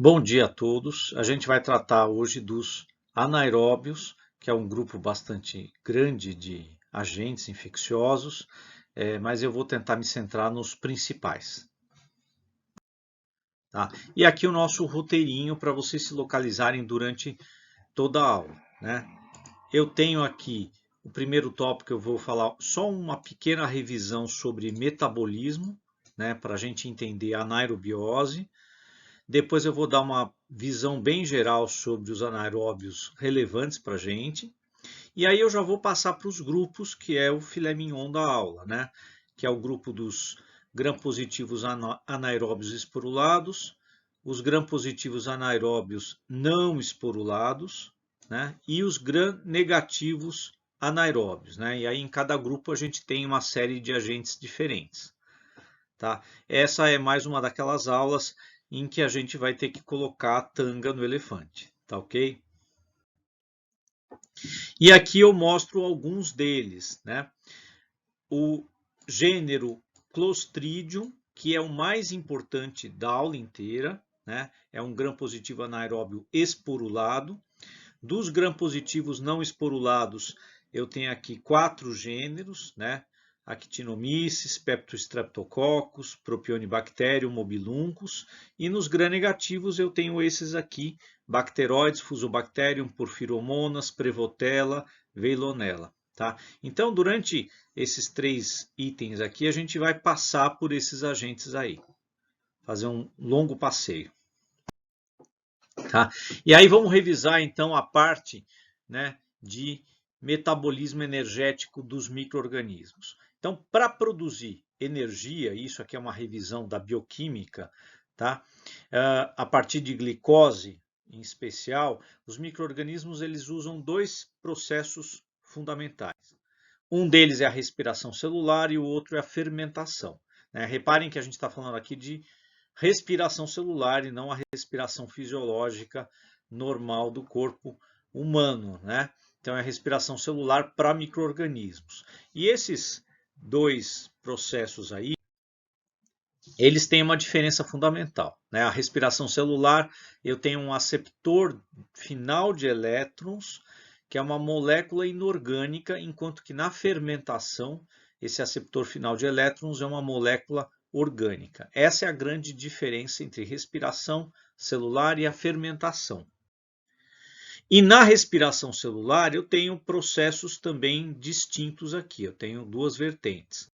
Bom dia a todos. A gente vai tratar hoje dos anaeróbios, que é um grupo bastante grande de agentes infecciosos, mas eu vou tentar me centrar nos principais. Tá? E aqui o nosso roteirinho para vocês se localizarem durante toda a aula, né? Eu tenho aqui o primeiro tópico, eu vou falar só uma pequena revisão sobre metabolismo, né, para a gente entender a anaerobiose. Depois eu vou dar uma visão bem geral sobre os anaeróbios relevantes para a gente. E aí eu já vou passar para os grupos, que é o filé mignon da aula, né? Que é o grupo dos gram-positivos anaeróbios esporulados, os gram-positivos anaeróbios não esporulados, né? E os gram-negativos anaeróbios, né? E aí em cada grupo a gente tem uma série de agentes diferentes. Tá? Essa é mais uma daquelas aulas em que a gente vai ter que colocar a tanga no elefante, tá ok? E aqui eu mostro alguns deles, né? O gênero Clostridium, que é o mais importante da aula inteira, né? É um gram-positivo anaeróbio esporulado. Dos gram-positivos não esporulados, eu tenho aqui 4 gêneros, né? Actinomyces, Peptostreptococcus, Propionibacterium, Mobiluncus. E nos gram-negativos eu tenho esses aqui, Bacteroides, Fusobacterium, Porphyromonas, Prevotella, Veillonella. Tá? Então, durante esses 3 itens aqui, a gente vai passar por esses agentes aí, fazer um longo passeio. Tá? E aí vamos revisar então a parte, né, de metabolismo energético dos micro-organismos. Então, para produzir energia, isso aqui é uma revisão da bioquímica, tá? A partir de glicose, em especial, os micro-organismos eles usam 2 processos fundamentais. Um deles é a respiração celular e o outro é a fermentação, né? Reparem que a gente está falando aqui de respiração celular e não a respiração fisiológica normal do corpo humano, né? Então é a respiração celular para micro-organismos. E esses 2 processos aí, eles têm uma diferença fundamental, né? A respiração celular, eu tenho um aceptor final de elétrons, que é uma molécula inorgânica, enquanto que na fermentação, esse aceptor final de elétrons é uma molécula orgânica. Essa é a grande diferença entre respiração celular e a fermentação. E na respiração celular, eu tenho processos também distintos aqui. Eu tenho 2 vertentes.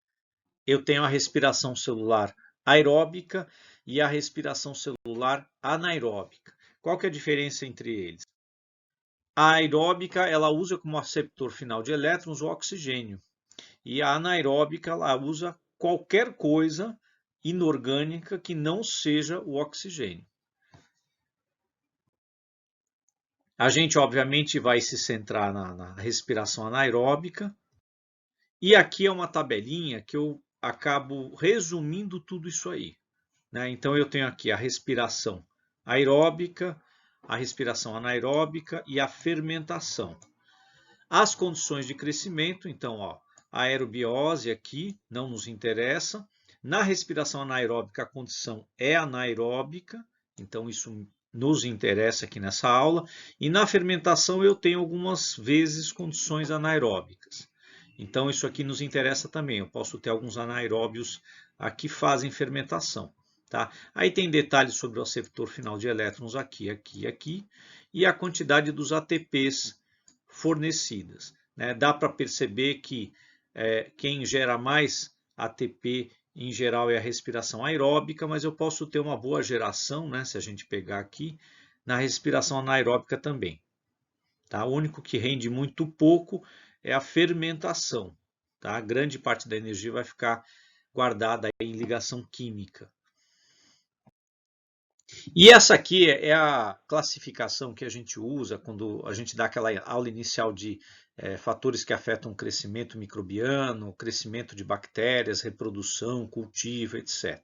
Eu tenho a respiração celular aeróbica e a respiração celular anaeróbica. Qual que é a diferença entre eles? A aeróbica, ela usa como aceptor final de elétrons o oxigênio. E a anaeróbica, ela usa qualquer coisa inorgânica que não seja o oxigênio. A gente, obviamente, vai se centrar na respiração anaeróbica. E aqui é uma tabelinha que eu acabo resumindo tudo isso aí, né? Então, eu tenho aqui a respiração aeróbica, a respiração anaeróbica e a fermentação. As condições de crescimento, então, ó, a aerobiose aqui não nos interessa. Na respiração anaeróbica, a condição é anaeróbica, então isso nos interessa aqui nessa aula. E na fermentação eu tenho algumas vezes condições anaeróbicas. Então isso aqui nos interessa também. Eu posso ter alguns anaeróbios aqui que fazem fermentação. Tá? Aí tem detalhes sobre o aceptor final de elétrons aqui, aqui, aqui. E a quantidade dos ATPs fornecidas, né? Dá para perceber que quem gera mais ATP em geral é a respiração aeróbica, mas eu posso ter uma boa geração, né? Se a gente pegar aqui, na respiração anaeróbica também. Tá? O único que rende muito pouco é a fermentação. Tá? A grande parte da energia vai ficar guardada em ligação química. E essa aqui é a classificação que a gente usa quando a gente dá aquela aula inicial de fatores que afetam o crescimento microbiano, crescimento de bactérias, reprodução, cultivo, etc.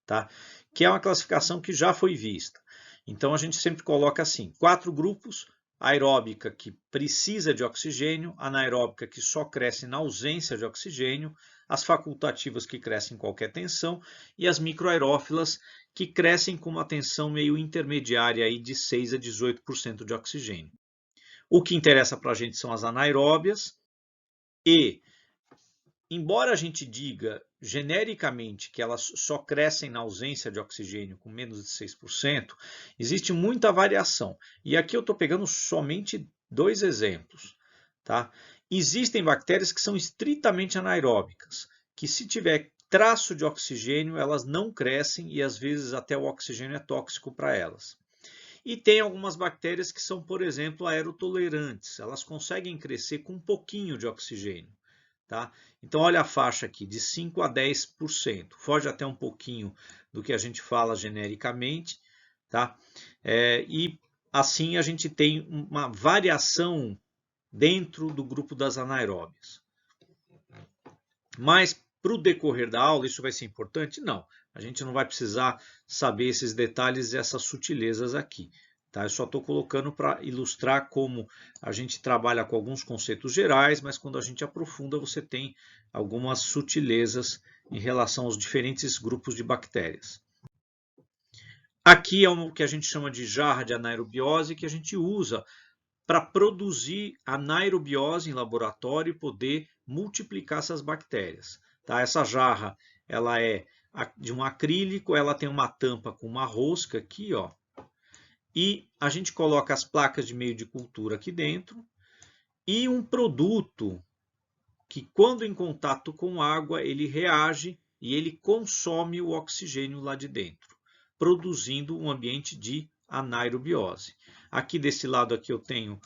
Tá? Que é uma classificação que já foi vista. Então a gente sempre coloca assim, 4 grupos aeróbica que precisa de oxigênio, anaeróbica que só cresce na ausência de oxigênio, as facultativas que crescem em qualquer tensão e as microaerófilas que crescem com uma tensão meio intermediária aí de 6 a 18% de oxigênio. O que interessa para a gente são as anaeróbias e, embora a gente diga genericamente que elas só crescem na ausência de oxigênio com menos de 6%, existe muita variação. E aqui eu estou pegando somente 2 exemplos. Tá? Existem bactérias que são estritamente anaeróbicas, que se tiver traço de oxigênio, elas não crescem e às vezes até o oxigênio é tóxico para elas. E tem algumas bactérias que são, por exemplo, aerotolerantes. Elas conseguem crescer com um pouquinho de oxigênio. Tá? Então, olha a faixa aqui, de 5 a 10%. Foge até um pouquinho do que a gente fala genericamente. Tá? E assim a gente tem uma variação dentro do grupo das anaeróbias. Mas, para o decorrer da aula, isso vai ser importante? Não. A gente não vai precisar saber esses detalhes e essas sutilezas aqui. Tá? Eu só estou colocando para ilustrar como a gente trabalha com alguns conceitos gerais, mas quando a gente aprofunda, você tem algumas sutilezas em relação aos diferentes grupos de bactérias. Aqui é o que a gente chama de jarra de anaerobiose, que a gente usa para produzir anaerobiose em laboratório e poder multiplicar essas bactérias. Tá? Essa jarra ela é de um acrílico, ela tem uma tampa com uma rosca aqui, ó, e a gente coloca as placas de meio de cultura aqui dentro e um produto que, quando em contato com água, ele reage e ele consome o oxigênio lá de dentro, produzindo um ambiente de anaerobiose. Aqui desse lado aqui eu tenho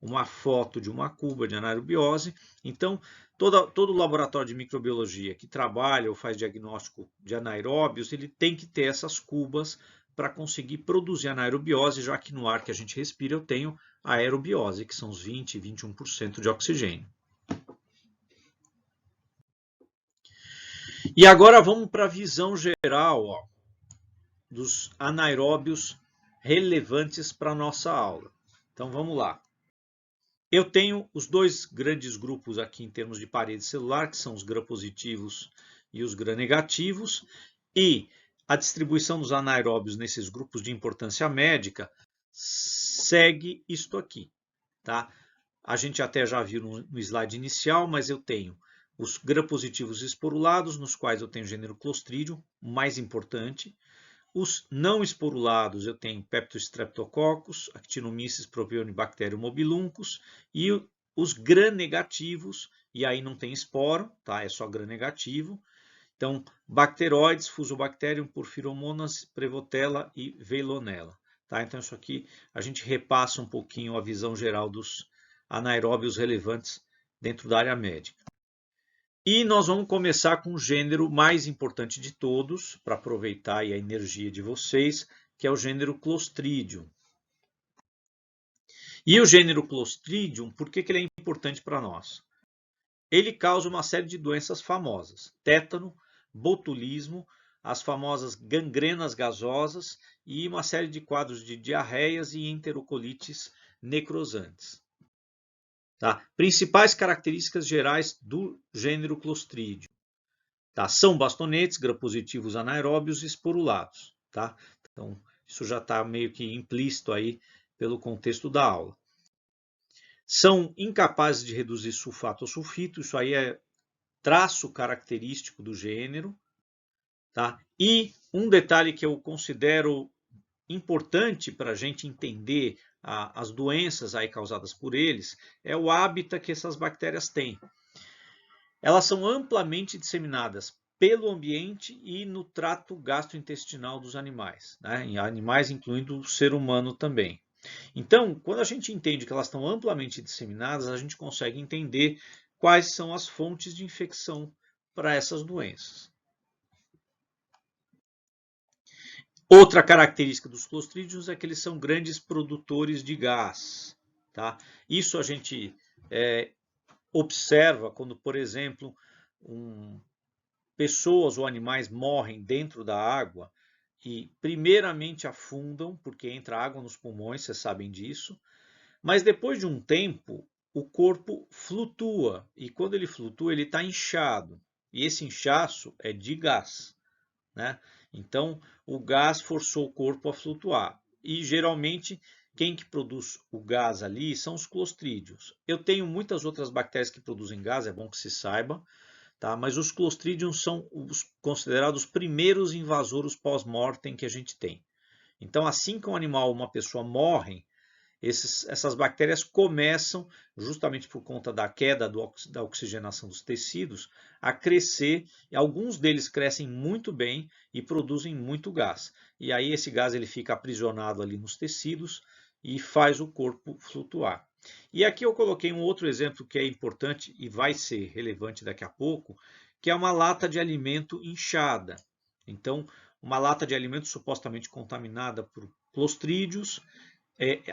uma foto de uma cuba de anaerobiose. Então, todo laboratório de microbiologia que trabalha ou faz diagnóstico de anaeróbios, ele tem que ter essas cubas para conseguir produzir anaerobiose, já que no ar que a gente respira eu tenho aerobiose, que são os 20, 21% de oxigênio. E agora vamos para a visão geral, ó, dos anaeróbios relevantes para a nossa aula. Então vamos lá. Eu tenho os dois grandes grupos aqui em termos de parede celular, que são os gram-positivos e os gram-negativos, e a distribuição dos anaeróbios nesses grupos de importância médica segue isto aqui. Tá? A gente até já viu no slide inicial, mas eu tenho os gram-positivos esporulados, nos quais eu tenho o gênero Clostridium, o mais importante. Os não esporulados, eu tenho Peptostreptococcus, Actinomyces propionibacterium mobiluncus, e os gram-negativos, e aí não tem esporo, tá? É só gram-negativo. Então, bacteroides, Fusobacterium, Porphyromonas, Prevotella e Veillonella. Tá? Então, isso aqui a gente repassa um pouquinho a visão geral dos anaeróbios relevantes dentro da área médica. E nós vamos começar com o gênero mais importante de todos, para aproveitar aí a energia de vocês, que é o gênero Clostridium. E o gênero Clostridium, por que ele é importante para nós? Ele causa uma série de doenças famosas: tétano, botulismo, as famosas gangrenas gasosas e uma série de quadros de diarreias e enterocolites necrosantes. Tá? Principais características gerais do gênero Clostridium. Tá? São bastonetes, gram-positivos anaeróbios e esporulados. Tá? Então, isso já está meio que implícito aí pelo contexto da aula. São incapazes de reduzir sulfato ou sulfito, isso aí é traço característico do gênero. Tá? E um detalhe que eu considero importante para a gente entender as doenças aí causadas por eles é o hábitat que essas bactérias têm. Elas são amplamente disseminadas pelo ambiente e no trato gastrointestinal dos animais, né? Em animais incluindo o ser humano também. Então, quando a gente entende que elas estão amplamente disseminadas, a gente consegue entender quais são as fontes de infecção para essas doenças. Outra característica dos clostrídeos é que eles são grandes produtores de gás. Tá? Isso a gente observa quando, por exemplo, pessoas ou animais morrem dentro da água e primeiramente afundam, porque entra água nos pulmões, vocês sabem disso, Mas depois de um tempo, o corpo flutua, e quando ele flutua, ele está inchado, e esse inchaço é de gás, né? Então, o gás forçou o corpo a flutuar, e geralmente quem que produz o gás ali são os clostrídios. Eu tenho muitas outras bactérias que produzem gás, é bom que se saiba, tá? Mas os clostrídios são os considerados primeiros invasores pós-mortem que a gente tem. Então, assim que um animal, uma pessoa morre, essas bactérias começam, justamente por conta da queda da oxigenação dos tecidos, a crescer, e alguns deles crescem muito bem e produzem muito gás. E aí esse gás ele fica aprisionado ali nos tecidos e faz o corpo flutuar. E aqui eu coloquei um outro exemplo que é importante e vai ser relevante daqui a pouco, que é uma lata de alimento inchada. Então, uma lata de alimento supostamente contaminada por clostrídios,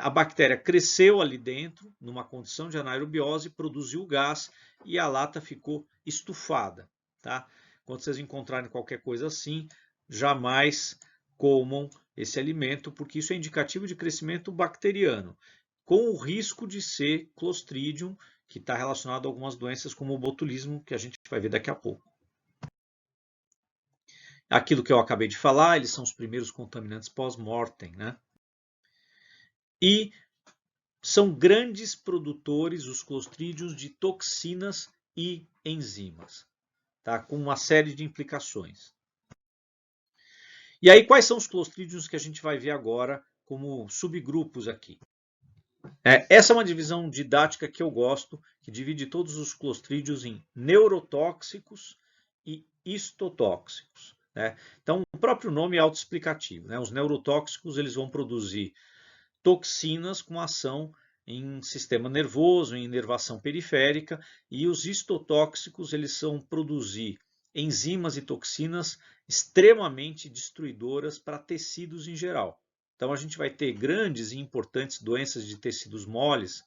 a bactéria cresceu ali dentro, numa condição de anaerobiose, produziu gás e a lata ficou estufada. Tá? Quando vocês encontrarem qualquer coisa assim, jamais comam esse alimento, porque isso é indicativo de crescimento bacteriano, com o risco de ser Clostridium, que está relacionado a algumas doenças como o botulismo, que a gente vai ver daqui a pouco. Aquilo que eu acabei de falar, eles são os primeiros contaminantes pós-mortem, né? E são grandes produtores, os clostrídios, de toxinas e enzimas, tá? Com uma série de implicações. E aí, quais são os clostrídios que a gente vai ver agora como subgrupos aqui? Essa é uma divisão didática que eu gosto, que divide todos os clostrídios em neurotóxicos e histotóxicos, né? Então, o próprio nome é autoexplicativo, né? Os neurotóxicos eles vão produzir toxinas com ação em sistema nervoso, em inervação periférica, e os histotóxicos eles são produzir enzimas e toxinas extremamente destruidoras para tecidos em geral. Então a gente vai ter grandes e importantes doenças de tecidos moles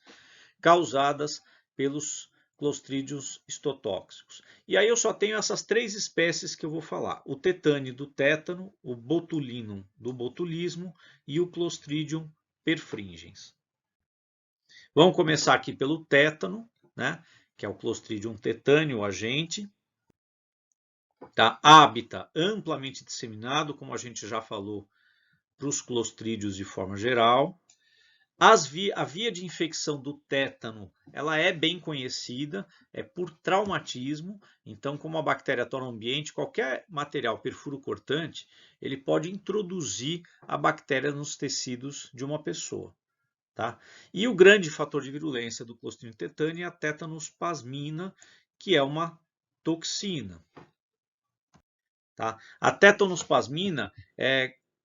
causadas pelos clostrídios histotóxicos. E aí eu só tenho essas três espécies que eu vou falar: o tetane do tétano, o botulinum do botulismo e o clostridium perfringens. Vamos começar aqui pelo tétano, né, que é o Clostridium tetani, o agente. Tá? Hábita amplamente disseminado, como a gente já falou, para os clostrídios de forma geral. A via de infecção do tétano ela é bem conhecida, é por traumatismo. Então, como a bactéria está no ambiente, qualquer material perfuro-cortante ele pode introduzir a bactéria nos tecidos de uma pessoa. Tá? E o grande fator de virulência do Clostridium tetani é a tétanos plasmina, que é uma toxina. Tá? A tétanos plasmina,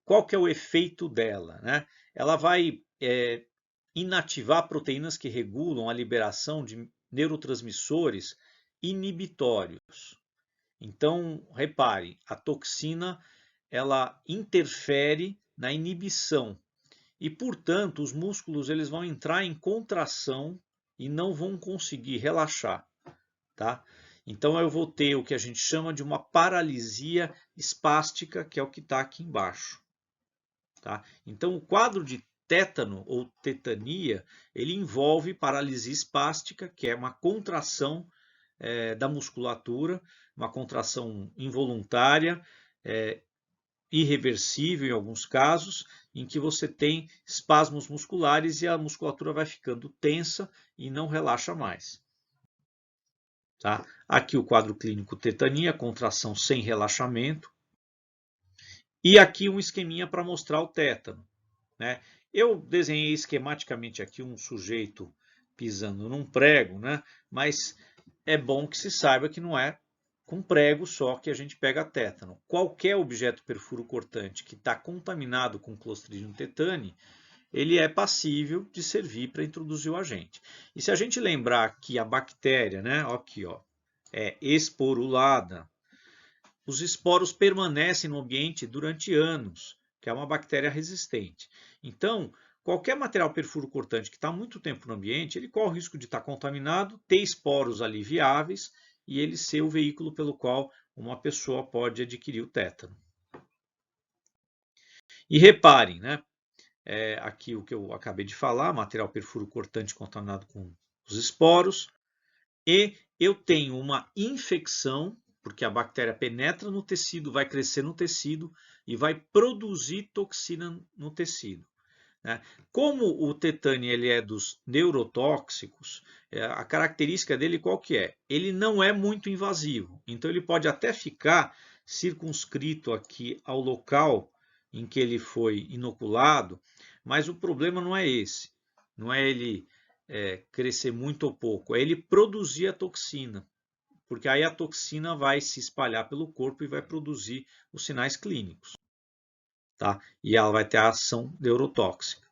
qual que é o efeito dela? Né? Ela vai inativar proteínas que regulam a liberação de neurotransmissores inibitórios. Então, repare, a toxina ela interfere na inibição e, portanto, os músculos eles vão entrar em contração e não vão conseguir relaxar, tá? Então eu vou ter o que a gente chama de uma paralisia espástica, que é o que está aqui embaixo, tá? Então o quadro de tétano ou tetania, ele envolve paralisia espástica, que é uma contração da musculatura, uma contração involuntária, irreversível em alguns casos, em que você tem espasmos musculares e a musculatura vai ficando tensa e não relaxa mais. Tá? Aqui o quadro clínico tetania, contração sem relaxamento. E aqui um esqueminha para mostrar o tétano. Né? Eu desenhei esquematicamente aqui um sujeito pisando num prego, né? Mas é bom que se saiba que não é com prego só que a gente pega tétano. Qualquer objeto perfuro cortante que está contaminado com Clostridium tetani, ele é passível de servir para introduzir o agente. E se a gente lembrar que a bactéria, né, aqui, ó, é esporulada, os esporos permanecem no ambiente durante anos, que é uma bactéria resistente. Então, qualquer material perfuro cortante que está muito tempo no ambiente, ele corre o risco de estar contaminado, ter esporos ali viáveis e ele ser o veículo pelo qual uma pessoa pode adquirir o tétano. E reparem, né? aqui o que eu acabei de falar, material perfuro cortante contaminado com os esporos, e eu tenho uma infecção, porque a bactéria penetra no tecido, vai crescer no tecido e vai produzir toxina no tecido. Como o tetânia ele é dos neurotóxicos, a característica dele qual que é? Ele não é muito invasivo, então ele pode até ficar circunscrito aqui ao local em que ele foi inoculado, mas o problema não é esse, não é ele crescer muito ou pouco, é ele produzir a toxina, porque aí a toxina vai se espalhar pelo corpo e vai produzir os sinais clínicos, tá? E ela vai ter a ação neurotóxica.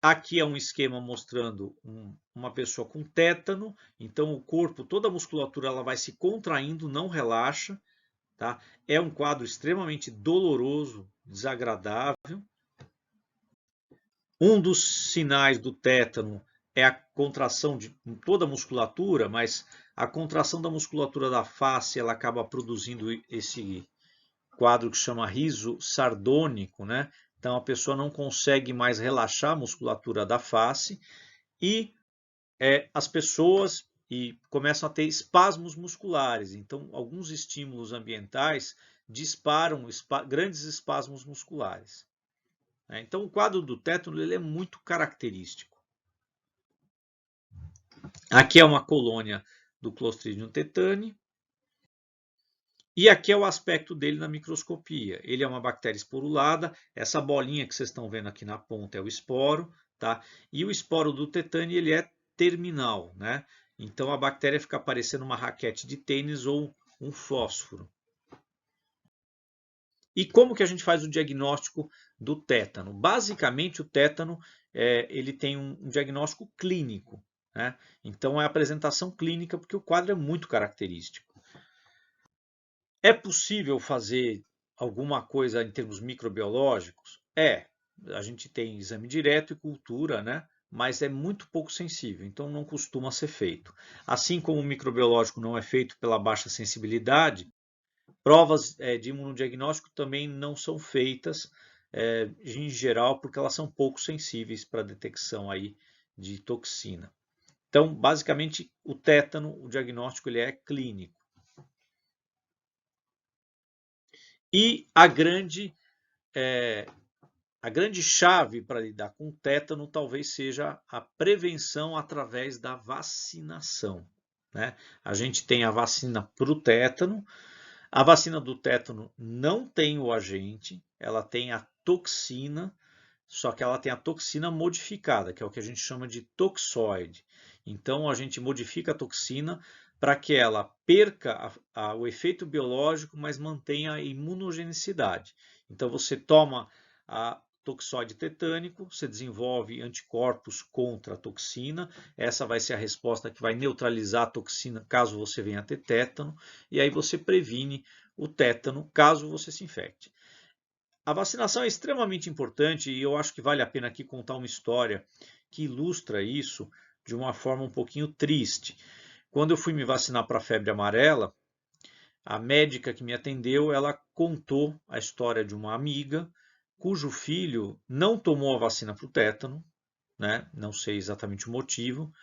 Aqui é um esquema mostrando uma pessoa com tétano, então o corpo, toda a musculatura ela vai se contraindo, não relaxa, tá? É um quadro extremamente doloroso, desagradável. Um dos sinais do tétano é a contração de toda a musculatura, mas a contração da musculatura da face ela acaba produzindo esse quadro que chama riso sardônico, né? Então a pessoa não consegue mais relaxar a musculatura da face e as pessoas começam a ter espasmos musculares. Então alguns estímulos ambientais disparam grandes espasmos musculares. Então o quadro do tétano ele é muito característico. Aqui é uma colônia do Clostridium tetani. E aqui é o aspecto dele na microscopia. Ele é uma bactéria esporulada. Essa bolinha que vocês estão vendo aqui na ponta é o esporo, tá? E o esporo do tetani ele é terminal, né? Então a bactéria fica parecendo uma raquete de tênis ou um fósforo. E como que a gente faz o diagnóstico do tétano? Basicamente o tétano ele tem um diagnóstico clínico, né? Então é a apresentação clínica porque o quadro é muito característico. É possível fazer alguma coisa em termos microbiológicos? A gente tem exame direto e cultura, né? Mas é muito pouco sensível, então não costuma ser feito. Assim como o microbiológico não é feito pela baixa sensibilidade, provas de imunodiagnóstico também não são feitas em geral porque elas são pouco sensíveis para a detecção aí de toxina. Então, basicamente, o tétano, o diagnóstico ele é clínico. E a grande chave para lidar com o tétano talvez seja a prevenção através da vacinação, né? A gente tem a vacina para o tétano. A vacina do tétano não tem o agente, ela tem a toxina, só que ela tem a toxina modificada, que é o que a gente chama de toxoide. Então a gente modifica a toxina para que ela perca o efeito biológico, mas mantenha a imunogenicidade. Então você toma a toxoide tetânico, você desenvolve anticorpos contra a toxina, essa vai ser a resposta que vai neutralizar a toxina caso você venha a ter tétano, e aí você previne o tétano caso você se infecte. A vacinação é extremamente importante e eu acho que vale a pena aqui contar uma história que ilustra isso de uma forma um pouquinho triste. Quando eu fui me vacinar para a febre amarela, a médica que me atendeu, ela contou a história de uma amiga cujo filho não tomou a vacina para o tétano, né? Não sei exatamente o motivo,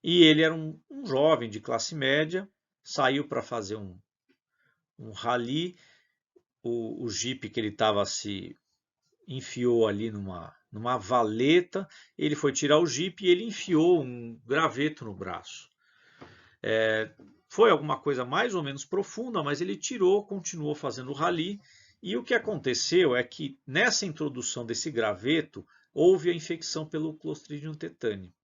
e ele era um jovem de classe média, saiu para fazer um rally, o Jeep que ele estava se enfiou ali numa valeta, ele foi tirar o Jeep e ele enfiou um graveto no braço. Foi alguma coisa mais ou menos profunda, mas ele tirou, continuou fazendo o rally. E o que aconteceu é que nessa introdução desse graveto houve a infecção pelo Clostridium tetani.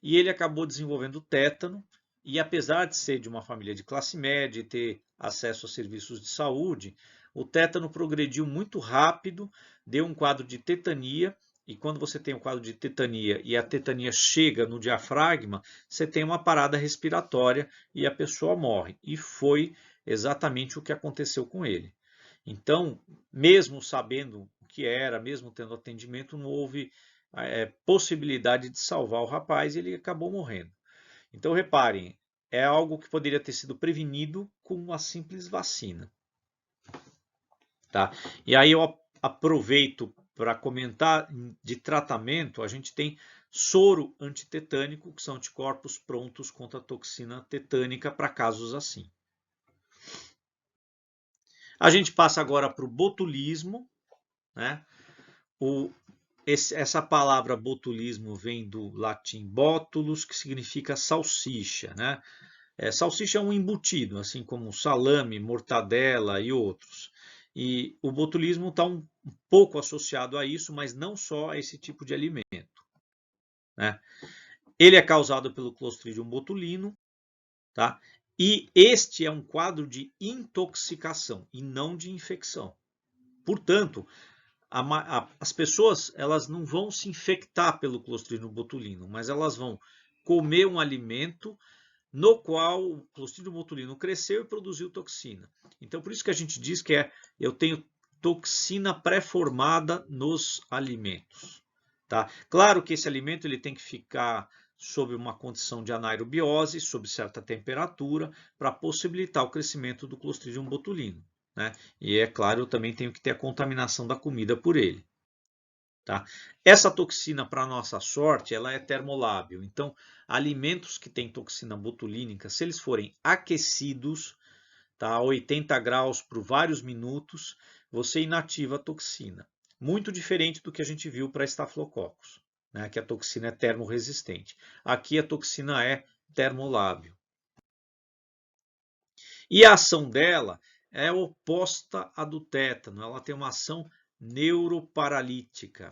E ele acabou desenvolvendo tétano. E apesar de ser de uma família de classe média e ter acesso a serviços de saúde, o tétano progrediu muito rápido, deu um quadro de tetania. E quando você tem um quadro de tetania e a tetania chega no diafragma, você tem uma parada respiratória e a pessoa morre. E foi exatamente o que aconteceu com ele. Então, mesmo sabendo o que era, mesmo tendo atendimento, não houve possibilidade de salvar o rapaz e ele acabou morrendo. Então, reparem, é algo que poderia ter sido prevenido com uma simples vacina. Tá? E aí eu aproveito para comentar de tratamento, a gente tem soro antitetânico, que são anticorpos prontos contra a toxina tetânica para casos assim. A gente passa agora para o botulismo, né? Essa palavra botulismo vem do latim botulus, que significa salsicha, né? Salsicha é um embutido, assim como salame, mortadela e outros. E o botulismo está um pouco associado a isso, mas não só a esse tipo de alimento, né? Ele é causado pelo Clostridium botulino, tá? E este é um quadro de intoxicação e não de infecção. Portanto, as pessoas elas não vão se infectar pelo Clostridium botulino, mas elas vão comer um alimento no qual o Clostridium botulino cresceu e produziu toxina. Então, por isso que a gente diz que eu tenho toxina pré-formada nos alimentos. Tá? Claro que esse alimento ele tem que ficar sob uma condição de anaerobiose, sob certa temperatura, para possibilitar o crescimento do Clostridium botulino. Né? E é claro, eu também tenho que ter a contaminação da comida por ele. Tá? Essa toxina, para nossa sorte, ela é termolábil. Então, alimentos que têm toxina botulínica, se eles forem aquecidos, tá, a 80 graus por vários minutos, você inativa a toxina. Muito diferente do que a gente viu para estafilococos, né, que a toxina é termorresistente. Aqui a toxina é termolábil. E a ação dela é oposta à do tétano, ela tem uma ação neuroparalítica.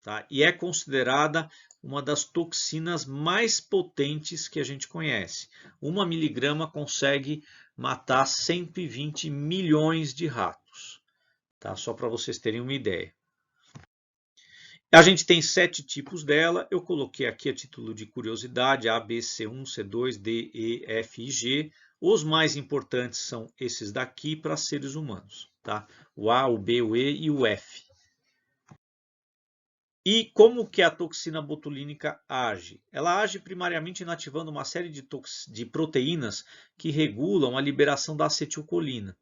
Tá? E é considerada uma das toxinas mais potentes que a gente conhece. 1 miligrama consegue matar 120 milhões de ratos. Tá? Só para vocês terem uma ideia. A gente tem 7 tipos dela. Eu coloquei aqui a título de curiosidade: A, B, C1, C2, D, E, F e G. Os mais importantes são esses daqui para seres humanos. Tá? O A, o B, o E e o F. E como que a toxina botulínica age? Ela age primariamente inativando uma série de proteínas que regulam a liberação da acetilcolina.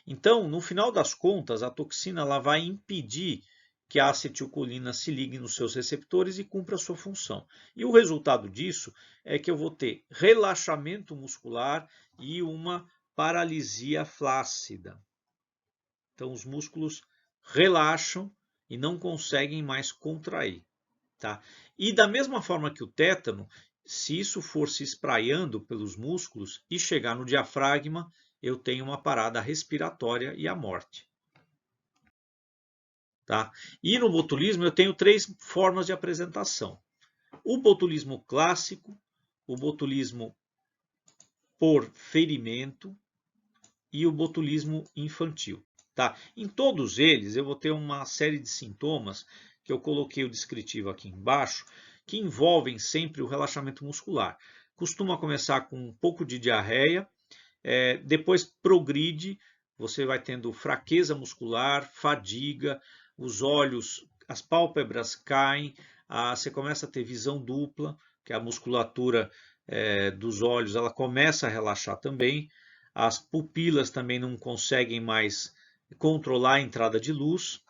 Então, no final das contas, a toxina ela vai impedir que a acetilcolina se ligue nos seus receptores e cumpra a sua função. E o resultado disso é que eu vou ter relaxamento muscular e uma paralisia flácida. Então, os músculos relaxam e não conseguem mais contrair. Tá? E da mesma forma que o tétano, se isso for se espraiando pelos músculos e chegar no diafragma, eu tenho uma parada respiratória e a morte. Tá? E no botulismo eu tenho 3 formas de apresentação. O botulismo clássico, o botulismo por ferimento e o botulismo infantil. Tá? Em todos eles eu vou ter uma série de sintomas que eu coloquei o descritivo aqui embaixo, que envolvem sempre o relaxamento muscular. Costuma começar com um pouco de diarreia, depois progride, você vai tendo fraqueza muscular, fadiga, os olhos, as pálpebras caem, você começa a ter visão dupla, que a musculatura dos olhos ela começa a relaxar também, as pupilas também não conseguem mais controlar a entrada de luz.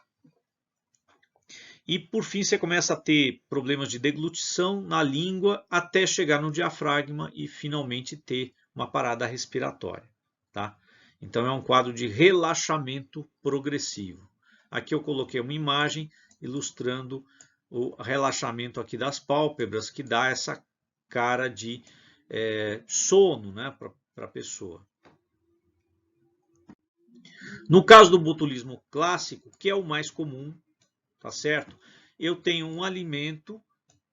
E por fim você começa a ter problemas de deglutição na língua até chegar no diafragma e finalmente ter uma parada respiratória. Tá? Então é um quadro de relaxamento progressivo. Aqui eu coloquei uma imagem ilustrando o relaxamento aqui das pálpebras, que dá essa cara de sono, né, para a pessoa. No caso do botulismo clássico, que é o mais comum, tá certo? Eu tenho um alimento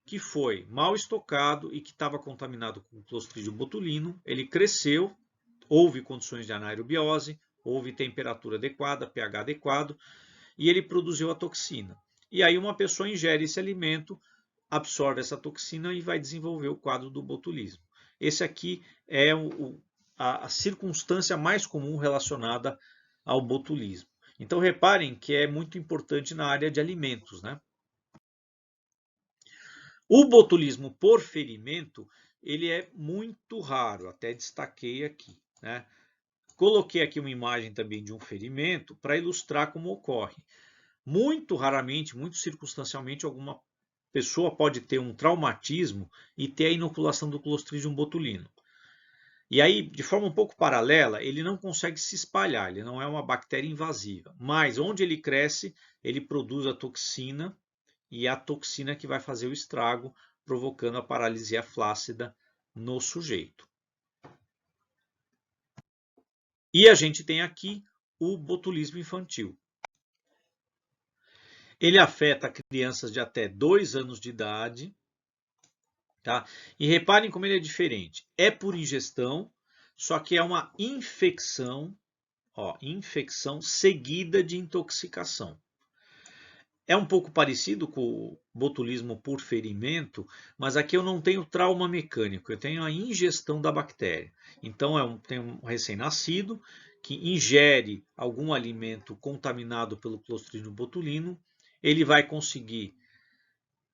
que foi mal estocado e que estava contaminado com Clostridium botulino, ele cresceu, houve condições de anaerobiose, houve temperatura adequada, pH adequado, e ele produziu a toxina. E aí uma pessoa ingere esse alimento, absorve essa toxina e vai desenvolver o quadro do botulismo. Esse aqui é a circunstância mais comum relacionada ao botulismo. Então reparem que é muito importante na área de alimentos, né? O botulismo por ferimento, ele é muito raro, até destaquei aqui, né? Coloquei aqui uma imagem também de um ferimento para ilustrar como ocorre. Muito raramente, muito circunstancialmente, alguma pessoa pode ter um traumatismo e ter a inoculação do Clostridium botulino. E aí, de forma um pouco paralela, ele não consegue se espalhar, ele não é uma bactéria invasiva. Mas onde ele cresce, ele produz a toxina, e é a toxina que vai fazer o estrago, provocando a paralisia flácida no sujeito. E a gente tem aqui o botulismo infantil. Ele afeta crianças de até 2 anos de idade, tá? E reparem como ele é diferente. É por ingestão, só que é uma infecção, ó, infecção seguida de intoxicação. É um pouco parecido com o botulismo por ferimento, mas aqui eu não tenho trauma mecânico, eu tenho a ingestão da bactéria. Então tem um recém-nascido que ingere algum alimento contaminado pelo Clostridium botulino, ele vai conseguir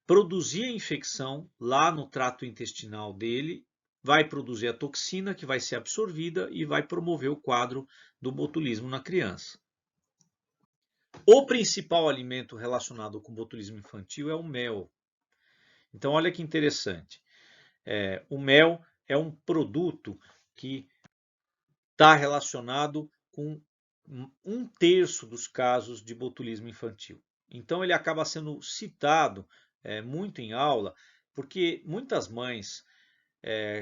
produzir a infecção lá no trato intestinal dele, vai produzir a toxina que vai ser absorvida e vai promover o quadro do botulismo na criança. O principal alimento relacionado com o botulismo infantil é o mel. Então, olha que interessante. O mel é um produto que está relacionado com 1/3 dos casos de botulismo infantil. Então, ele acaba sendo citado muito em aula, porque muitas mães,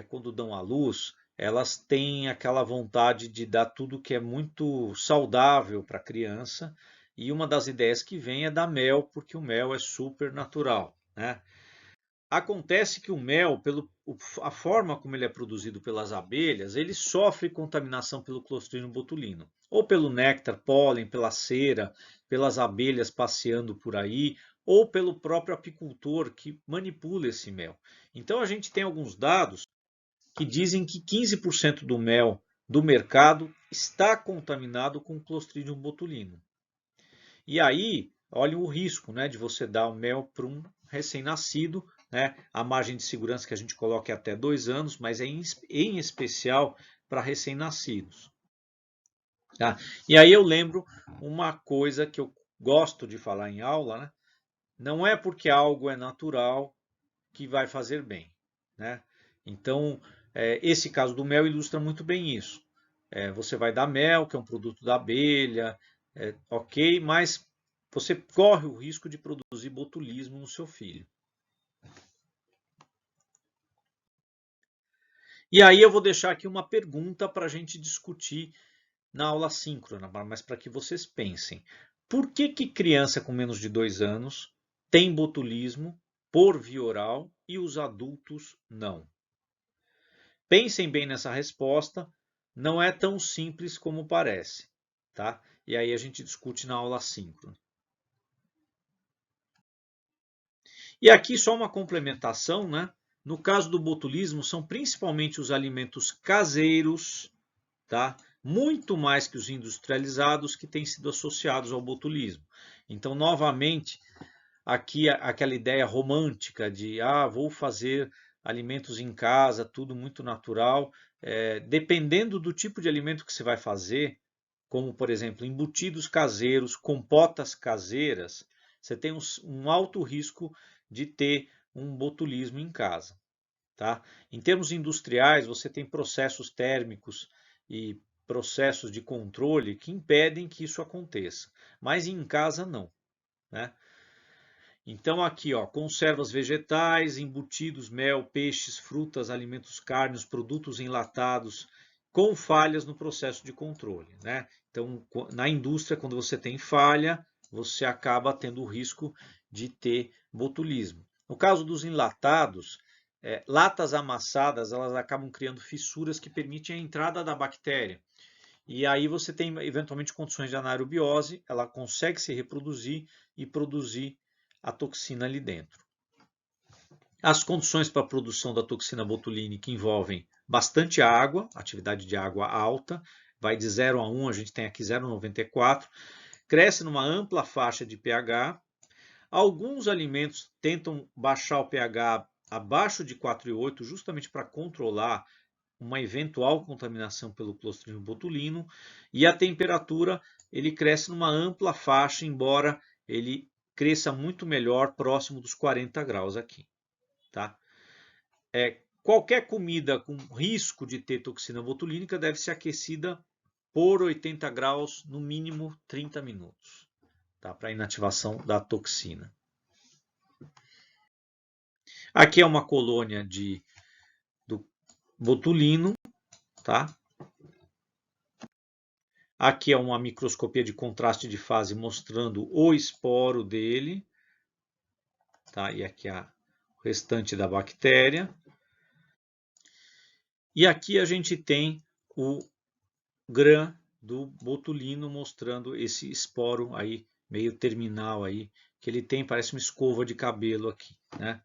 quando dão à luz, elas têm aquela vontade de dar tudo que é muito saudável para a criança, e uma das ideias que vem é dar mel, porque o mel é super natural, né? Acontece que o mel, a forma como ele é produzido pelas abelhas, ele sofre contaminação pelo Clostridium botulino, ou pelo néctar, pólen, pela cera, pelas abelhas passeando por aí, ou pelo próprio apicultor que manipula esse mel. Então a gente tem alguns dados que dizem que 15% do mel do mercado está contaminado com Clostridium botulino. E aí, olha o risco, né, de você dar o mel para um recém-nascido, né? A margem de segurança que a gente coloca é até 2 anos, mas é em especial para recém-nascidos. Tá? E aí eu lembro uma coisa que eu gosto de falar em aula, né? Não é porque algo é natural que vai fazer bem, né? Então, esse caso do mel ilustra muito bem isso. Você vai dar mel, que é um produto da abelha, ok, mas você corre o risco de produzir botulismo no seu filho. E aí eu vou deixar aqui uma pergunta para a gente discutir na aula síncrona, mas para que vocês pensem. Por que criança com menos de 2 anos tem botulismo por via oral e os adultos não? Pensem bem nessa resposta, não é tão simples como parece, tá? E aí a gente discute na aula síncrona. E aqui só uma complementação, né? No caso do botulismo, são principalmente os alimentos caseiros, tá? Muito mais que os industrializados que têm sido associados ao botulismo. Então, novamente, aqui aquela ideia romântica de vou fazer alimentos em casa, tudo muito natural. Dependendo do tipo de alimento que você vai fazer, como por exemplo embutidos caseiros, compotas caseiras, você tem um alto risco de ter um botulismo em casa. Tá? Em termos industriais, você tem processos térmicos e processos de controle que impedem que isso aconteça, mas em casa não, né? Então aqui, ó, conservas vegetais, embutidos, mel, peixes, frutas, alimentos carnes, produtos enlatados, com falhas no processo de controle, né? Então, na indústria, quando você tem falha, você acaba tendo o risco de ter botulismo. No caso dos enlatados, latas amassadas, elas acabam criando fissuras que permitem a entrada da bactéria. E aí você tem eventualmente condições de anaerobiose, ela consegue se reproduzir e produzir a toxina ali dentro. As condições para a produção da toxina botulínica envolvem bastante água, atividade de água alta, vai de 0 a 1, a gente tem aqui 0,94, cresce numa ampla faixa de pH. Alguns alimentos tentam baixar o pH abaixo de 4,8, justamente para controlar uma eventual contaminação pelo Clostridium botulino, e a temperatura ele cresce numa ampla faixa, embora ele cresça muito melhor próximo dos 40 graus aqui, tá? Qualquer comida com risco de ter toxina botulínica deve ser aquecida por 80 graus, no mínimo 30 minutos, tá? Para inativação da toxina. Aqui é uma colônia do botulino, tá? Aqui é uma microscopia de contraste de fase mostrando o esporo dele, tá? E aqui é o restante da bactéria. E aqui a gente tem o GRAM do botulino mostrando esse esporo aí meio terminal aí que ele tem, parece uma escova de cabelo aqui, né?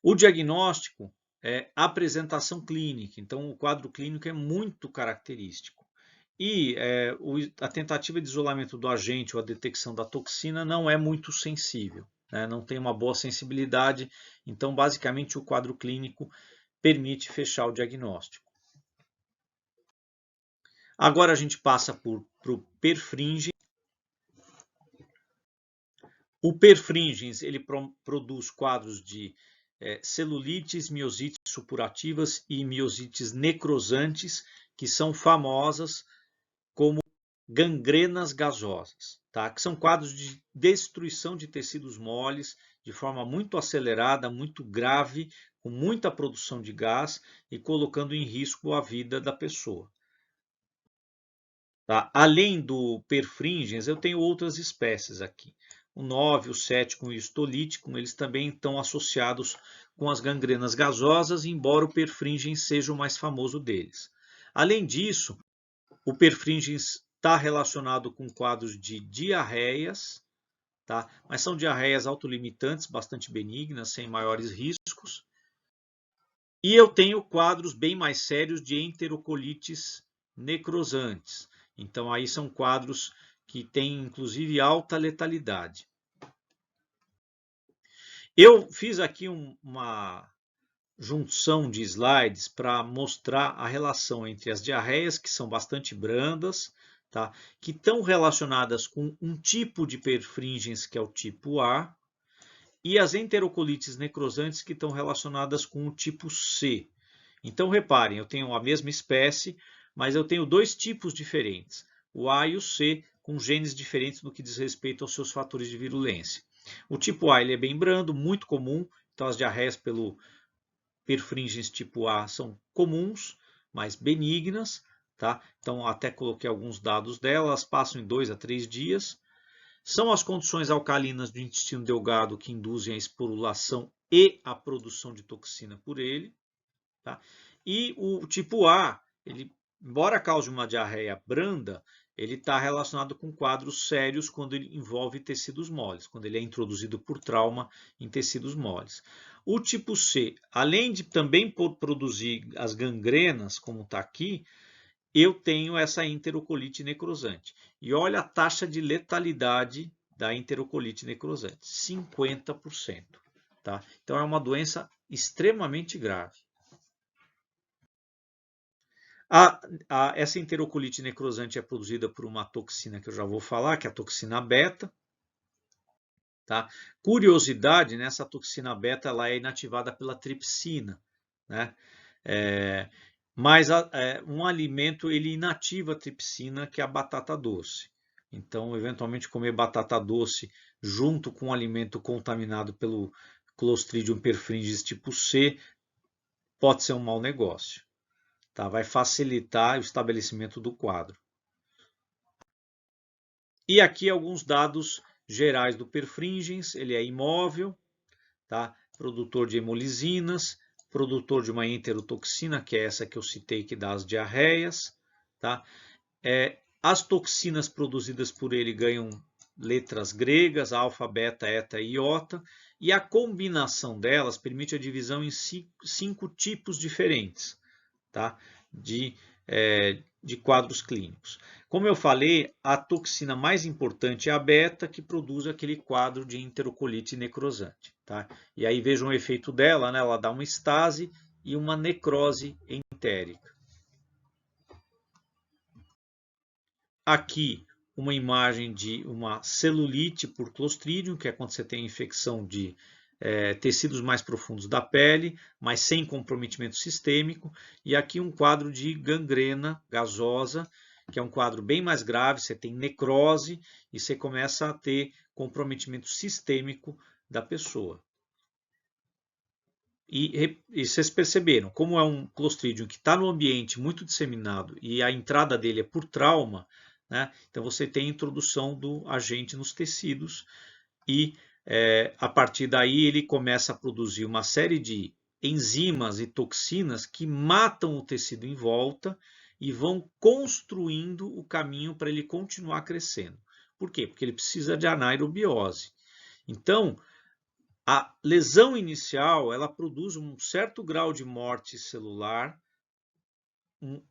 O diagnóstico é apresentação clínica, então o quadro clínico é muito característico. E a tentativa de isolamento do agente ou a detecção da toxina não é muito sensível, né? Não tem uma boa sensibilidade, então basicamente o quadro clínico permite fechar o diagnóstico. Agora a gente passa para o perfringens. O perfringens ele produz quadros de celulites, miosites supurativas e miosites necrosantes, que são famosas como gangrenas gasosas, tá? Que são quadros de destruição de tecidos moles de forma muito acelerada, muito grave, com muita produção de gás e colocando em risco a vida da pessoa. Tá? Além do perfringens, eu tenho outras espécies aqui. O 9, o 7 com o histolítico, eles também estão associados com as gangrenas gasosas, embora o perfringens seja o mais famoso deles. Além disso, o perfringens está relacionado com quadros de diarreias, tá? Mas são diarreias autolimitantes, bastante benignas, sem maiores riscos. E eu tenho quadros bem mais sérios de enterocolites necrosantes. Então, aí são quadros que têm, inclusive, alta letalidade. Eu fiz aqui uma junção de slides para mostrar a relação entre as diarreias, que são bastante brandas, tá? Que estão relacionadas com um tipo de perfringens, que é o tipo A, e as enterocolites necrosantes, que estão relacionadas com o tipo C. Então, reparem, eu tenho a mesma espécie, mas eu tenho dois tipos diferentes, o A e o C, com genes diferentes no que diz respeito aos seus fatores de virulência. O tipo A ele é bem brando, muito comum, então as diarreias pelo perfringens tipo A são comuns, mas benignas, tá? Então, até coloquei alguns dados delas, passam em 2 a 3 dias. São as condições alcalinas do intestino delgado que induzem a esporulação e a produção de toxina por ele. Tá? E o tipo A, ele, embora cause uma diarreia branda, ele está relacionado com quadros sérios quando ele envolve tecidos moles, quando ele é introduzido por trauma em tecidos moles. O tipo C, além de também produzir as gangrenas, como está aqui, eu tenho essa enterocolite necrosante. E olha a taxa de letalidade da enterocolite necrosante, 50%. Tá? Então é uma doença extremamente grave. Essa enterocolite necrosante é produzida por uma toxina que eu já vou falar, que é a toxina beta. Tá? Curiosidade, né? Essa toxina beta ela é inativada pela tripsina, né? Mas um alimento ele inativa a tripsina, que é a batata doce. Então, eventualmente, comer batata doce junto com um alimento contaminado pelo Clostridium perfringens tipo C pode ser um mau negócio. Tá? Vai facilitar o estabelecimento do quadro. E aqui alguns dados gerais do perfringens. Ele é imóvel, tá? Produtor de hemolisinas, produtor de uma enterotoxina, que é essa que eu citei, que dá as diarreias. Tá? As toxinas produzidas por ele ganham letras gregas, alfa, beta, eta e iota, e a combinação delas permite a divisão em 5 tipos diferentes, tá? de quadros clínicos. Como eu falei, a toxina mais importante é a beta, que produz aquele quadro de enterocolite necrosante. Tá? E aí vejam o efeito dela, né? Ela dá uma estase e uma necrose entérica. Aqui uma imagem de uma celulite por Clostridium, que é quando você tem infecção de tecidos mais profundos da pele, mas sem comprometimento sistêmico. E aqui um quadro de gangrena gasosa, que é um quadro bem mais grave, você tem necrose e você começa a ter comprometimento sistêmico da pessoa. E vocês perceberam, como é um Clostridium que está no ambiente muito disseminado e a entrada dele é por trauma, né? Então você tem a introdução do agente nos tecidos e a partir daí ele começa a produzir uma série de enzimas e toxinas que matam o tecido em volta e vão construindo o caminho para ele continuar crescendo. Por quê? Porque ele precisa de anaerobiose. Então, a lesão inicial, ela produz um certo grau de morte celular.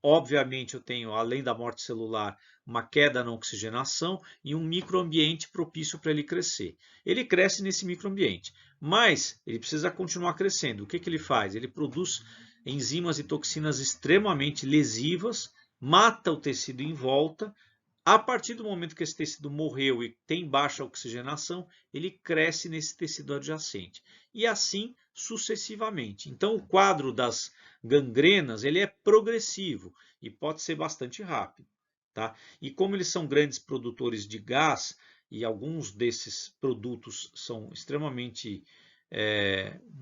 Obviamente, eu tenho, além da morte celular, uma queda na oxigenação e um microambiente propício para ele crescer. Ele cresce nesse microambiente, mas ele precisa continuar crescendo. O que ele faz? Ele produz enzimas e toxinas extremamente lesivas, mata o tecido em volta. A partir do momento que esse tecido morreu e tem baixa oxigenação, ele cresce nesse tecido adjacente. E assim sucessivamente. Então, o quadro das gangrenas ele é progressivo e pode ser bastante rápido. Tá? E como eles são grandes produtores de gás, e alguns desses produtos são extremamente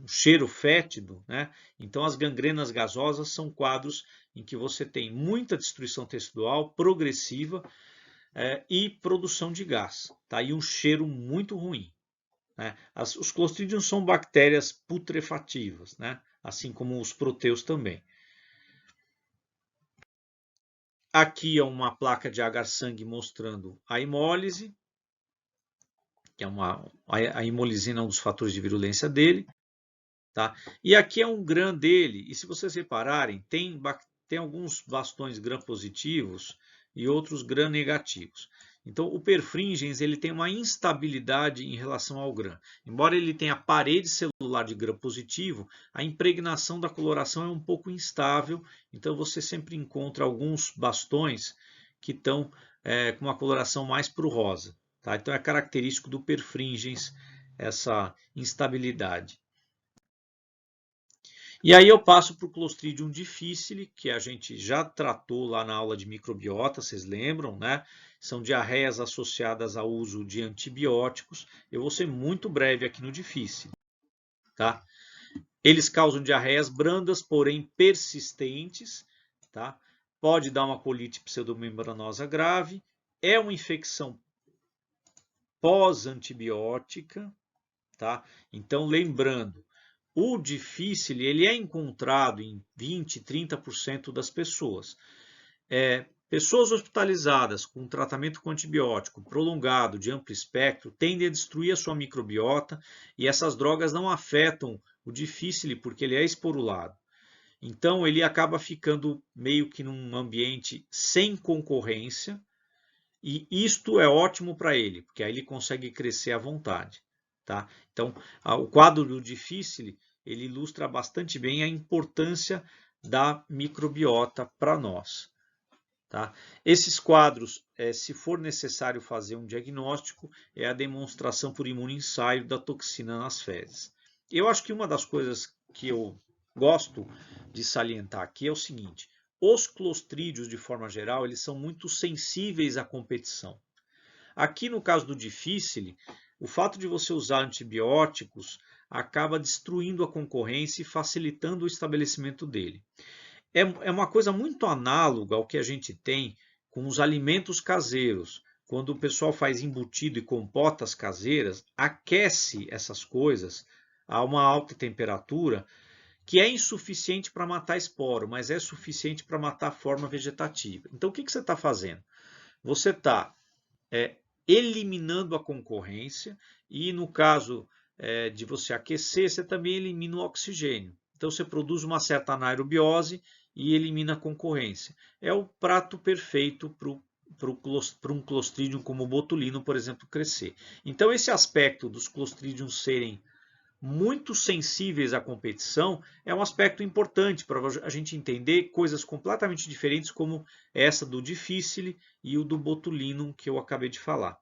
um cheiro fétido, né? Então as gangrenas gasosas são quadros em que você tem muita destruição tecidual progressiva e produção de gás, tá? E um cheiro muito ruim. Né? Os Clostridium são bactérias putrefativas, né? Assim como os proteus também. Aqui é uma placa de agar-sangue mostrando a hemólise, que é a hemolisina é um dos fatores de virulência dele. Tá? E aqui é um gram dele, e se vocês repararem, tem alguns bastões gram positivos e outros gram negativos. Então, o perfringens ele tem uma instabilidade em relação ao gram. Embora ele tenha a parede celular de gram positivo, a impregnação da coloração é um pouco instável, então você sempre encontra alguns bastões que estão com uma coloração mais para o rosa. Tá? Então, é característico do perfringens essa instabilidade. E aí eu passo para o Clostridium difficile, que a gente já tratou lá na aula de microbiota, vocês lembram, né? São diarreias associadas ao uso de antibióticos. Eu vou ser muito breve aqui no difficile, tá? Eles causam diarreias brandas, porém persistentes, tá? Pode dar uma colite pseudomembranosa grave. É uma infecção pós-antibiótica, tá? Então, lembrando, o difícil ele é encontrado em 20, 30% das pessoas. Pessoas hospitalizadas com tratamento com antibiótico prolongado de amplo espectro tendem a destruir a sua microbiota e essas drogas não afetam o difícil porque ele é esporulado. Então ele acaba ficando meio que num ambiente sem concorrência e isto é ótimo para ele, porque aí ele consegue crescer à vontade. Tá? Então, o quadro do difícil ele ilustra bastante bem a importância da microbiota para nós. Tá? Esses quadros, se for necessário fazer um diagnóstico, é a demonstração por imunoensaio da toxina nas fezes. Eu acho que uma das coisas que eu gosto de salientar aqui é o seguinte: os clostrídeos, de forma geral, eles são muito sensíveis à competição. Aqui no caso do difícil, o fato de você usar antibióticos acaba destruindo a concorrência e facilitando o estabelecimento dele. É uma coisa muito análoga ao que a gente tem com os alimentos caseiros. Quando o pessoal faz embutido e compotas caseiras, aquece essas coisas a uma alta temperatura que é insuficiente para matar esporo, mas é suficiente para matar a forma vegetativa. Então, o que você está fazendo? Você está eliminando a concorrência e, no caso de você aquecer, você também elimina o oxigênio. Então, você produz uma certa anaerobiose e elimina a concorrência. É o prato perfeito para um Clostridium como o botulino, por exemplo, crescer. Então, esse aspecto dos Clostridium serem muito sensíveis à competição é um aspecto importante para a gente entender coisas completamente diferentes como essa do difficile e o do botulinum que eu acabei de falar.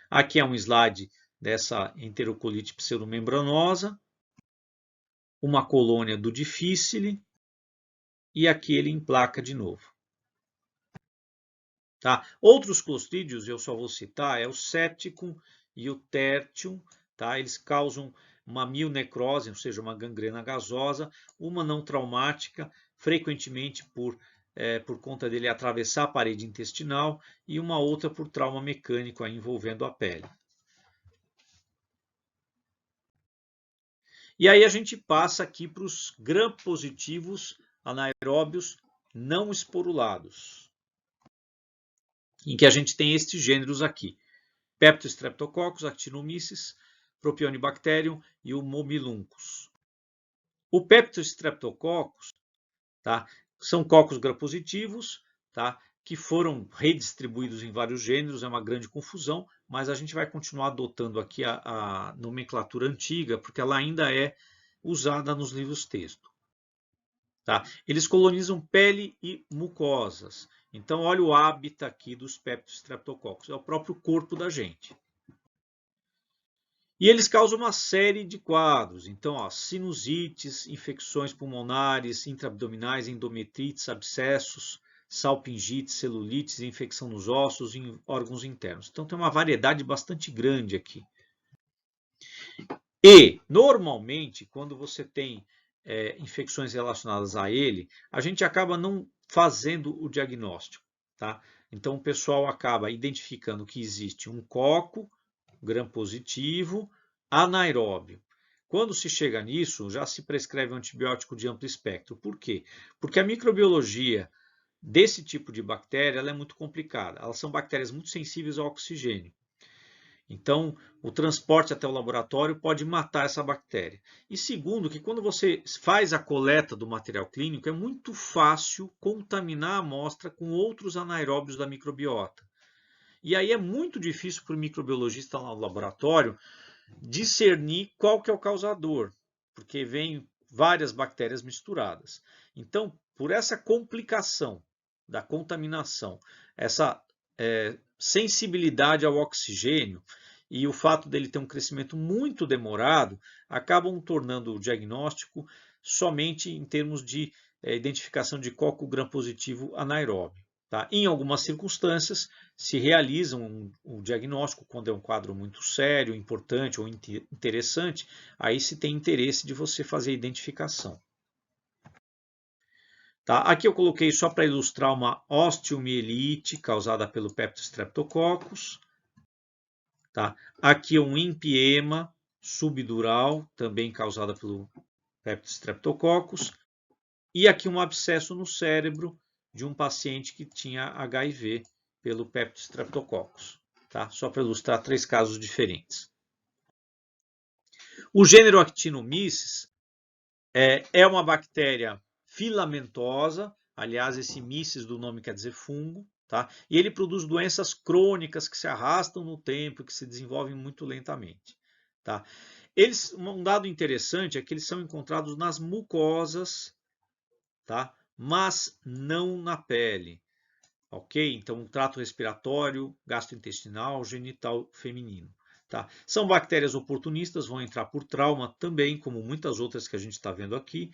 Aqui é um slide dessa enterocolite pseudomembranosa, uma colônia do difficile e aqui ele emplaca de novo. Tá? Outros clostrídeos, eu só vou citar, é o septicum e o tertium. Tá? Eles causam uma mielnecrose, ou seja, uma gangrena gasosa, uma não traumática, frequentemente por conta dele atravessar a parede intestinal, e uma outra por trauma mecânico aí, envolvendo a pele. E aí a gente passa aqui para os gram-positivos anaeróbios não esporulados, em que a gente tem estes gêneros aqui: Peptostreptococcus, Actinomyces, Propionibacterium e o Momiluncus. O Peptostreptococcus, tá, são cocos gram-positivos, tá, que foram redistribuídos em vários gêneros, é uma grande confusão, mas a gente vai continuar adotando aqui a nomenclatura antiga, porque ela ainda é usada nos livros-texto. Tá? Eles colonizam pele e mucosas. Então, olha o hábitat aqui dos Peptostreptococcus, é o próprio corpo da gente. E eles causam uma série de quadros. Então, ó, sinusites, infecções pulmonares, intraabdominais, endometrites, abscessos, salpingites, celulites, infecção nos ossos e órgãos internos. Então, tem uma variedade bastante grande aqui. E, normalmente, quando você tem infecções relacionadas a ele, a gente acaba não fazendo o diagnóstico. Tá? Então, o pessoal acaba identificando que existe um coco gram-positivo anaeróbio. Quando se chega nisso, já se prescreve um antibiótico de amplo espectro. Por quê? Porque a microbiologia desse tipo de bactéria ela é muito complicada. Elas são bactérias muito sensíveis ao oxigênio. Então, o transporte até o laboratório pode matar essa bactéria. E segundo, que quando você faz a coleta do material clínico, é muito fácil contaminar a amostra com outros anaeróbios da microbiota. E aí é muito difícil para o microbiologista lá no laboratório discernir qual que é o causador, porque vem várias bactérias misturadas. Então, por essa complicação da contaminação, essa sensibilidade ao oxigênio e o fato dele ter um crescimento muito demorado, acabam tornando o diagnóstico somente em termos de identificação de coco gram-positivo anaeróbio. Tá? Em algumas circunstâncias, se realiza um diagnóstico quando é um quadro muito sério, importante ou interessante, aí se tem interesse de você fazer a identificação. Tá? Aqui eu coloquei só para ilustrar uma osteomielite causada pelo Peptostreptococcus. Tá? Aqui um empiema subdural, também causada pelo Peptostreptococcus. E aqui um abscesso no cérebro de um paciente que tinha HIV pelo Peptostreptococcus. Tá? Só para ilustrar 3 casos diferentes. O gênero Actinomyces é uma bactéria filamentosa, aliás, esse myces do nome quer dizer fungo, tá? E ele produz doenças crônicas que se arrastam no tempo, que se desenvolvem muito lentamente. Tá? Um dado interessante é que eles são encontrados nas mucosas, tá? Mas não na pele. Ok? Então, trato respiratório, gastrointestinal, genital feminino. Tá? São bactérias oportunistas, vão entrar por trauma também, como muitas outras que a gente está vendo aqui.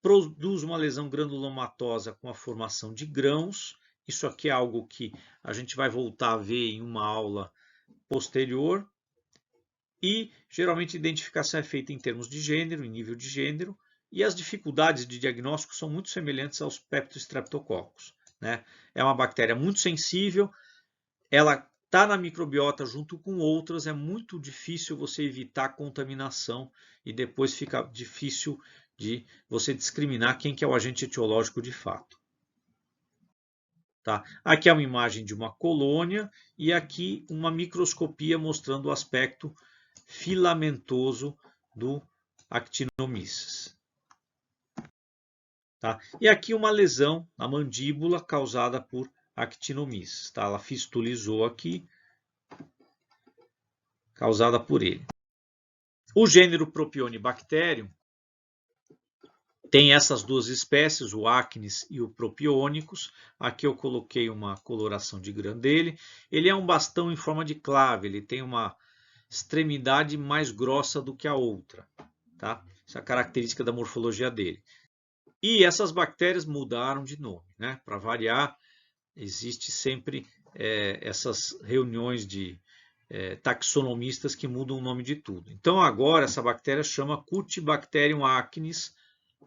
Produz uma lesão granulomatosa com a formação de grãos. Isso aqui é algo que a gente vai voltar a ver em uma aula posterior. E, geralmente, a identificação é feita em termos de gênero, em nível de gênero. E as dificuldades de diagnóstico são muito semelhantes aos Peptostreptococcus. Né? É uma bactéria muito sensível, ela está na microbiota junto com outras, é muito difícil você evitar contaminação e depois fica difícil de você discriminar quem que é o agente etiológico de fato. Tá? Aqui é uma imagem de uma colônia e aqui uma microscopia mostrando o aspecto filamentoso do Actinomyces. Tá? E aqui uma lesão na mandíbula causada por Actinomyces. Tá? Ela fistulizou aqui, causada por ele. O gênero Propionibacterium tem essas duas espécies, o Acnes e o Propionicus. Aqui eu coloquei uma coloração de grã dele. Ele é um bastão em forma de clave, ele tem uma extremidade mais grossa do que a outra. Tá? Essa é a característica da morfologia dele. E essas bactérias mudaram de nome. Né? Para variar, existe sempre essas reuniões de taxonomistas que mudam o nome de tudo. Então agora essa bactéria chama Cutibacterium acnes,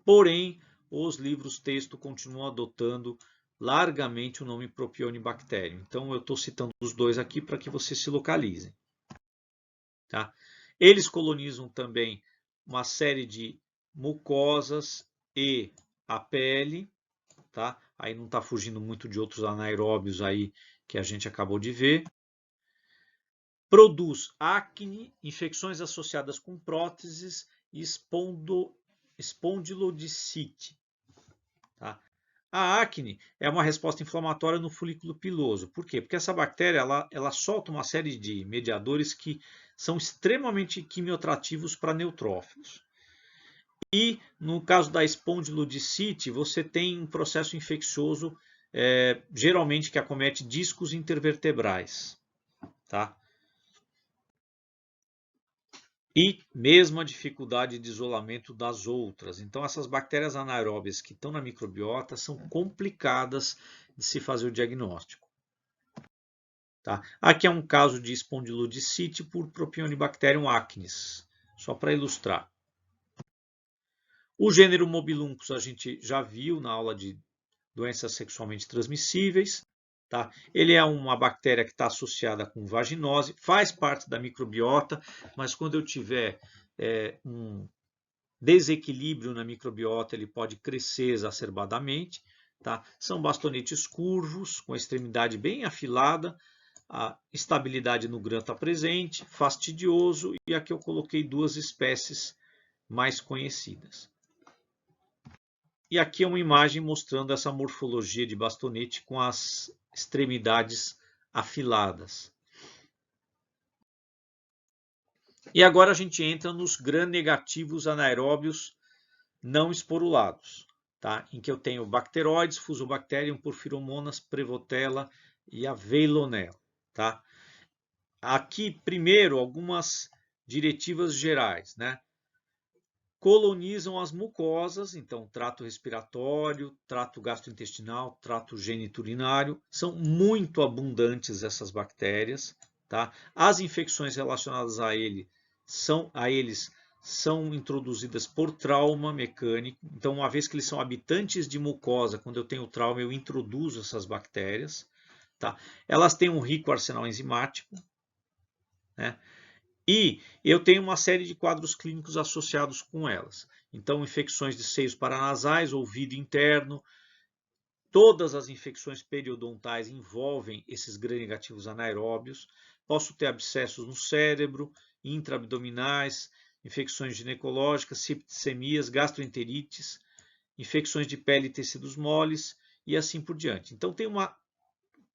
porém os livros-texto continuam adotando largamente o nome Propionibacterium. Então eu estou citando os dois aqui para que vocês se localizem. Tá? Eles colonizam também uma série de mucosas e a pele. Tá? Aí não está fugindo muito de outros anaeróbios aí que a gente acabou de ver. Produz acne, infecções associadas com próteses e espondilodicite. Tá? A acne é uma resposta inflamatória no folículo piloso. Por quê? Porque essa bactéria ela solta uma série de mediadores que são extremamente quimioatrativos para neutrófilos. E no caso da espondilodicite, você tem um processo infeccioso, geralmente que acomete discos intervertebrais. Tá? E mesmo a dificuldade de isolamento das outras. Então, essas bactérias anaeróbias que estão na microbiota são complicadas de se fazer o diagnóstico. Tá? Aqui é um caso de espondilodicite por Propionibacterium acnes, só para ilustrar. O gênero Mobiluncus a gente já viu na aula de doenças sexualmente transmissíveis. Tá? Ele é uma bactéria que está associada com vaginose, faz parte da microbiota, mas quando eu tiver um desequilíbrio na microbiota, ele pode crescer exacerbadamente. Tá? São bastonetes curvos, com a extremidade bem afilada, a estabilidade no grã está presente, fastidioso, e aqui eu coloquei duas espécies mais conhecidas. E aqui é uma imagem mostrando essa morfologia de bastonete com as extremidades afiladas. E agora a gente entra nos gram-negativos anaeróbios não esporulados, tá? Em que eu tenho bacteroides, Fusobacterium, Porphyromonas, Prevotella e a Veillonella. Tá? Aqui, primeiro, algumas diretivas gerais. Né? Colonizam as mucosas, então trato respiratório, trato gastrointestinal, trato geniturinário. São muito abundantes essas bactérias. Tá? As infecções relacionadas a eles são introduzidas por trauma mecânico. Então, uma vez que eles são habitantes de mucosa, quando eu tenho trauma, eu introduzo essas bactérias. Tá? Elas têm um rico arsenal enzimático. Né? E eu tenho uma série de quadros clínicos associados com elas. Então, infecções de seios paranasais, ouvido interno. Todas as infecções periodontais envolvem esses gram-negativos anaeróbios. Posso ter abscessos no cérebro, intraabdominais, infecções ginecológicas, septicemias, gastroenterites, infecções de pele e tecidos moles e assim por diante. Então tem uma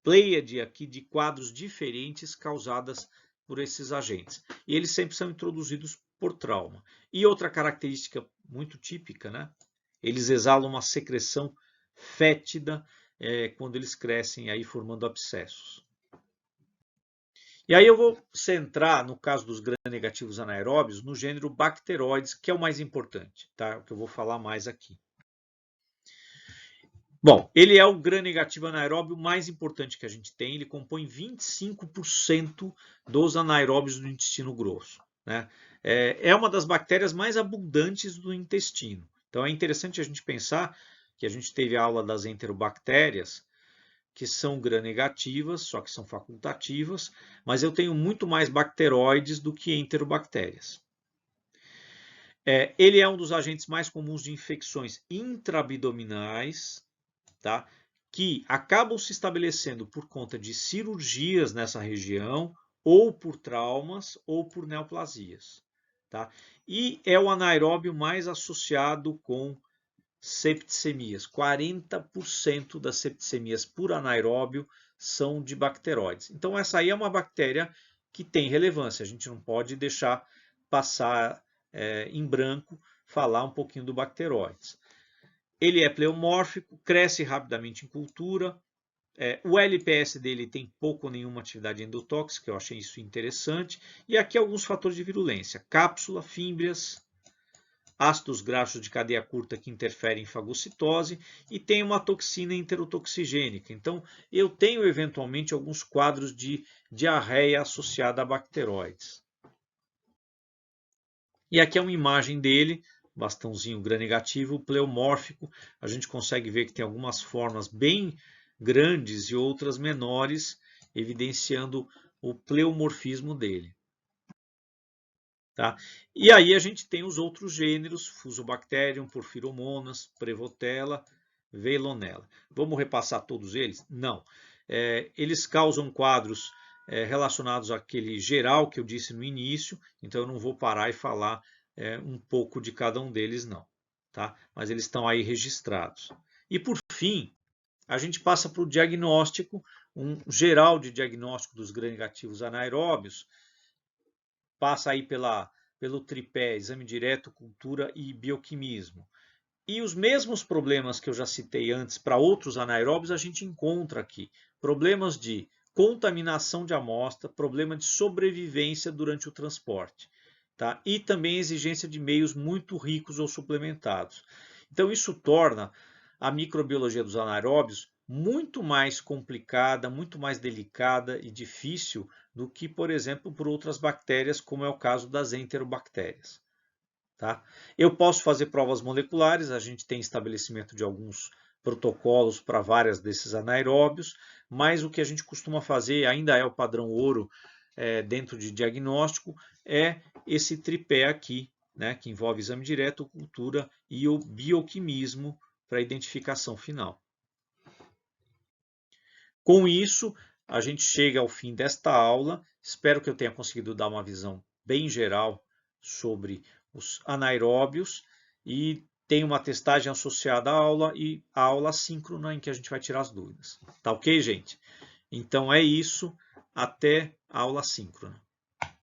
pleiade aqui de quadros diferentes causadas por esses agentes. E eles sempre são introduzidos por trauma. E outra característica muito típica, né? Eles exalam uma secreção fétida quando eles crescem aí formando abscessos. E aí eu vou centrar, no caso dos gram-negativos anaeróbios, no gênero Bacteroides, que é o mais importante, tá? O que eu vou falar mais aqui. Bom, ele é o gram-negativo anaeróbio mais importante que a gente tem. Ele compõe 25% dos anaeróbios do intestino grosso. Né? É uma das bactérias mais abundantes do intestino. Então é interessante a gente pensar que a gente teve a aula das enterobactérias, que são gram-negativas, só que são facultativas, mas eu tenho muito mais bacteroides do que enterobactérias. Ele é um dos agentes mais comuns de infecções intraabdominais, tá? Que acabam se estabelecendo por conta de cirurgias nessa região, ou por traumas, ou por neoplasias. Tá? E é o anaeróbio mais associado com septicemias. 40% das septicemias por anaeróbio são de bacteroides. Então essa aí é uma bactéria que tem relevância. A gente não pode deixar passar em branco, falar um pouquinho do bacteroides. Ele é pleomórfico, cresce rapidamente em cultura. O LPS dele tem pouco ou nenhuma atividade endotóxica, eu achei isso interessante. E aqui alguns fatores de virulência: cápsula, fímbrias, ácidos graxos de cadeia curta que interferem em fagocitose e tem uma toxina enterotoxigênica. Então, eu tenho eventualmente alguns quadros de diarreia associada a bacteroides. E aqui é uma imagem dele, bastãozinho gram-negativo, pleomórfico. A gente consegue ver que tem algumas formas bem grandes e outras menores, evidenciando o pleomorfismo dele. Tá? E aí a gente tem os outros gêneros, Fusobacterium, Porphyromonas, Prevotella, Veillonella. Vamos repassar todos eles? Não. Eles causam quadros relacionados àquele geral que eu disse no início, então eu não vou parar e falar um pouco de cada um deles, não. Tá? Mas eles estão aí registrados. E por fim, a gente passa para o diagnóstico, um geral de diagnóstico dos gram-negativos anaeróbios, passa aí pelo tripé, exame direto, cultura e bioquimismo. E os mesmos problemas que eu já citei antes para outros anaeróbios a gente encontra aqui. Problemas de contaminação de amostra, problema de sobrevivência durante o transporte. Tá? E também exigência de meios muito ricos ou suplementados. Então isso torna a microbiologia dos anaeróbios muito mais complicada, muito mais delicada e difícil do que, por exemplo, por outras bactérias, como é o caso das enterobactérias. Tá? Eu posso fazer provas moleculares, a gente tem estabelecimento de alguns protocolos para várias desses anaeróbios, mas o que a gente costuma fazer, ainda é o padrão ouro dentro de diagnóstico, é esse tripé aqui, né, que envolve exame direto, cultura e o bioquimismo para a identificação final. Com isso, a gente chega ao fim desta aula. Espero que eu tenha conseguido dar uma visão bem geral sobre os anaeróbios e tem uma testagem associada à aula e a aula síncrona em que a gente vai tirar as dúvidas. Tá ok, gente? Então é isso. Até a aula síncrona.